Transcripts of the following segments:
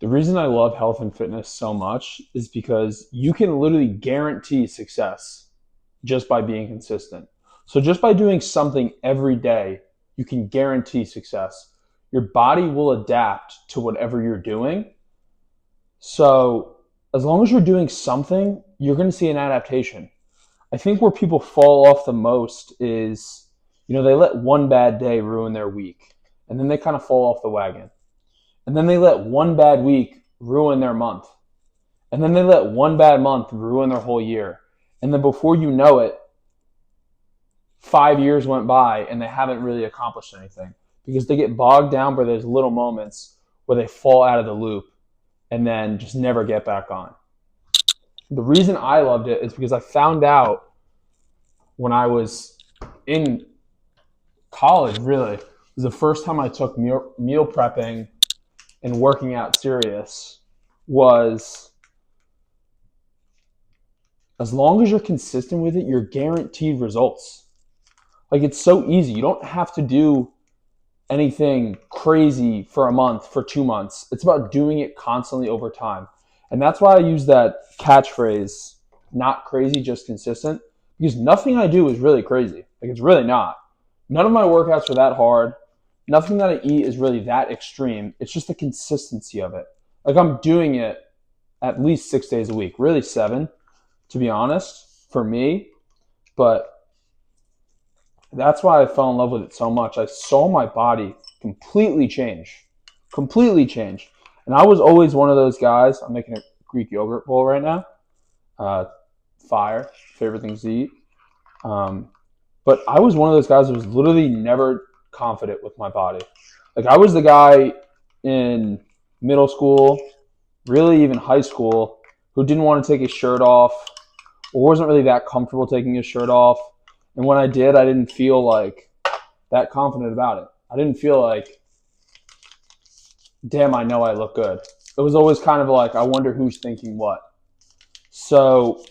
The reason I love health and fitness so much is because you can literally guarantee success just by being consistent. So just by doing something every day, you can guarantee success. Your body will adapt to whatever you're doing. So as long as you're doing something, you're going to see an adaptation. I think where people fall off the most is, they let one bad day ruin their week, and then they kind of fall off the wagon. And then they let one bad week ruin their month. And then they let one bad month ruin their whole year. And then before you know it, 5 years went by and they haven't really accomplished anything because they get bogged down by those little moments where they fall out of the loop and then just never get back on. The reason I loved it is because I found out when I was in college, really, it was the first time I took meal prepping and working out serious. Was as long as you're consistent with it, you're guaranteed results. Like, it's so easy. You don't have to do anything crazy for a month, for 2 months. It's about doing it constantly over time. And that's why I use that catchphrase, not crazy, just consistent, because nothing I do is really crazy. Like, it's really not. None of my workouts are that hard. Nothing that I eat is really that extreme. It's just the consistency of it. Like, I'm doing it at least 6 days a week, really 7, to be honest, for me. But that's why I fell in love with it so much. I saw my body completely change. And I was always one of those guys. I'm making a Greek yogurt bowl right now. Fire, favorite things to eat. But I was one of those guys that was literally never confident with my body. Like, I was the guy in middle school, really even high school, who didn't want to take his shirt off or wasn't really that comfortable taking his shirt off. And when I did, I didn't feel like that confident about it. I didn't feel like, damn, I know I look good. It was always kind of like, I wonder who's thinking what. So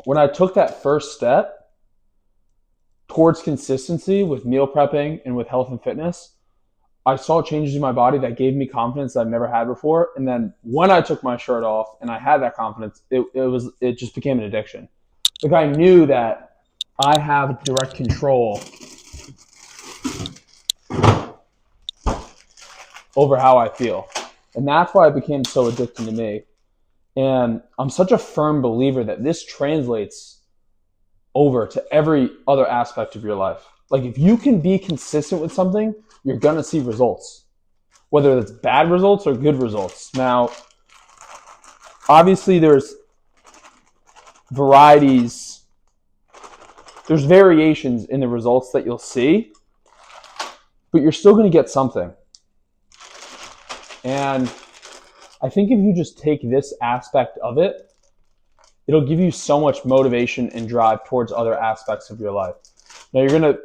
when I took that first step towards consistency with meal prepping and with health and fitness, I saw changes in my body that gave me confidence that I've never had before. And then when I took my shirt off and I had that confidence, it just became an addiction. Like, I knew that I have direct control over how I feel. And that's why it became so addicting to me. And I'm such a firm believer that this translates over to every other aspect of your life. Like, if you can be consistent with something, you're going to see results, whether it's bad results or good results. Now, obviously there's variations in the results that you'll see, but you're still going to get something. And I think if you just take this aspect of it, it'll give you so much motivation and drive towards other aspects of your life. Now, you're going to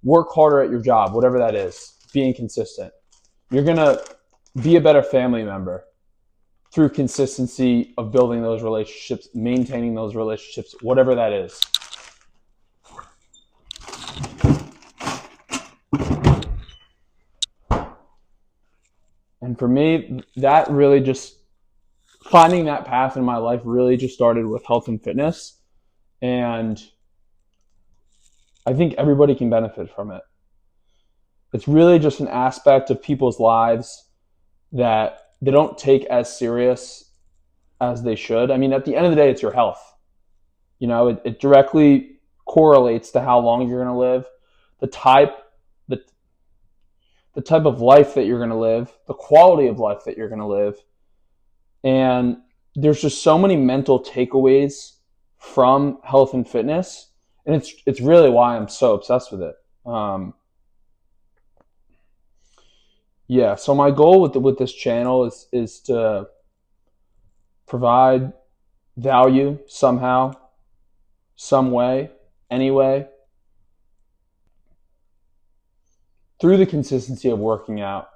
work harder at your job, whatever that is, being consistent. You're going to be a better family member through consistency of building those relationships, maintaining those relationships, whatever that is. And for me, that really just, finding that path in my life really just started with health and fitness. And I think everybody can benefit from it. It's really just an aspect of people's lives that they don't take as serious as they should. I mean, at the end of the day, it's your health. It directly correlates to how long you're going to live, the type of life that you're going to live, the quality of life that you're going to live. And there's just so many mental takeaways from health and fitness. And it's really why I'm so obsessed with it. So my goal with this channel is to provide value somehow, some way, anyway, through the consistency of working out,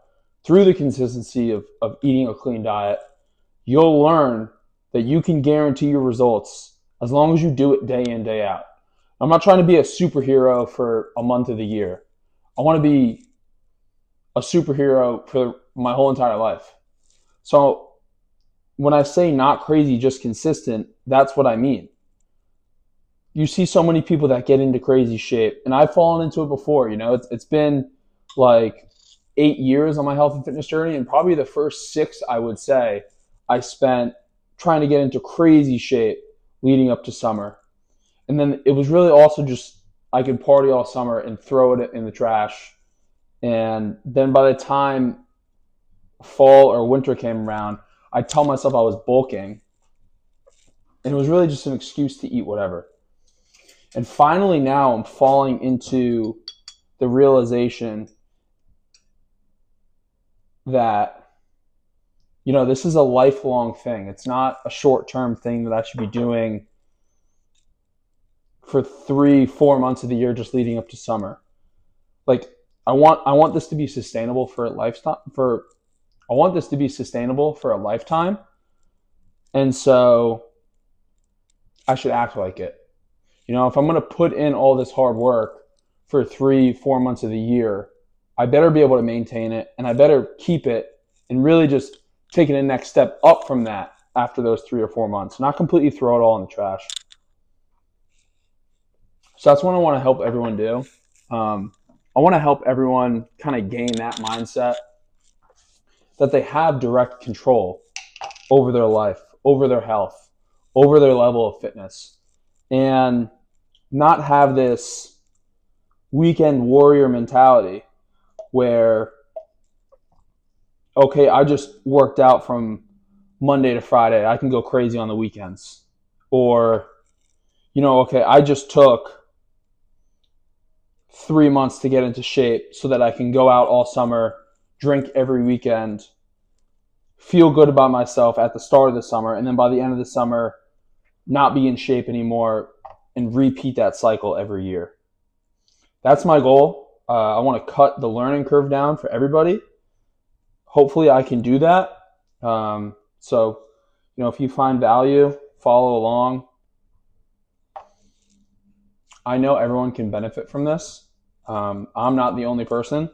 through the consistency of eating a clean diet. You'll learn that you can guarantee your results as long as you do it day in, day out. I'm not trying to be a superhero for a month of the year. I want to be a superhero for my whole entire life. So when I say not crazy, just consistent, that's what I mean. You see so many people that get into crazy shape, and I've fallen into it before. It's been like 8 years on my health and fitness journey, and probably the first six, I would say, I spent trying to get into crazy shape leading up to summer. And then it was really also just I could party all summer and throw it in the trash. And then by the time fall or winter came around, I'd tell myself I was bulking, and it was really just an excuse to eat whatever. And finally, now I'm falling into the realization that, this is a lifelong thing. It's not a short term thing that I should be doing for 3-4 months of the year just leading up to summer. Like, I want this to be sustainable for a lifetime. I want this to be sustainable for a lifetime, and so I should act like it. If I'm going to put in all this hard work for 3-4 months of the year, I better be able to maintain it, and I better keep it and really just taking the next step up from that after those 3 or 4 months, not completely throw it all in the trash. So that's what I want to help everyone do. I want to help everyone kind of gain that mindset that they have direct control over their life, over their health, over their level of fitness, and not have this weekend warrior mentality where, okay, I just worked out from Monday to Friday, I can go crazy on the weekends. Or, okay, I just took 3 months to get into shape so that I can go out all summer, drink every weekend, feel good about myself at the start of the summer, and then by the end of the summer, not be in shape anymore and repeat that cycle every year. That's my goal. I want to cut the learning curve down for everybody. Hopefully I can do that. So, if you find value, follow along. I know everyone can benefit from this. I'm not the only person.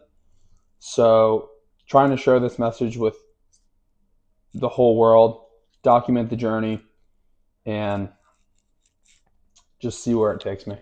So trying to share this message with the whole world, document the journey, and just see where it takes me.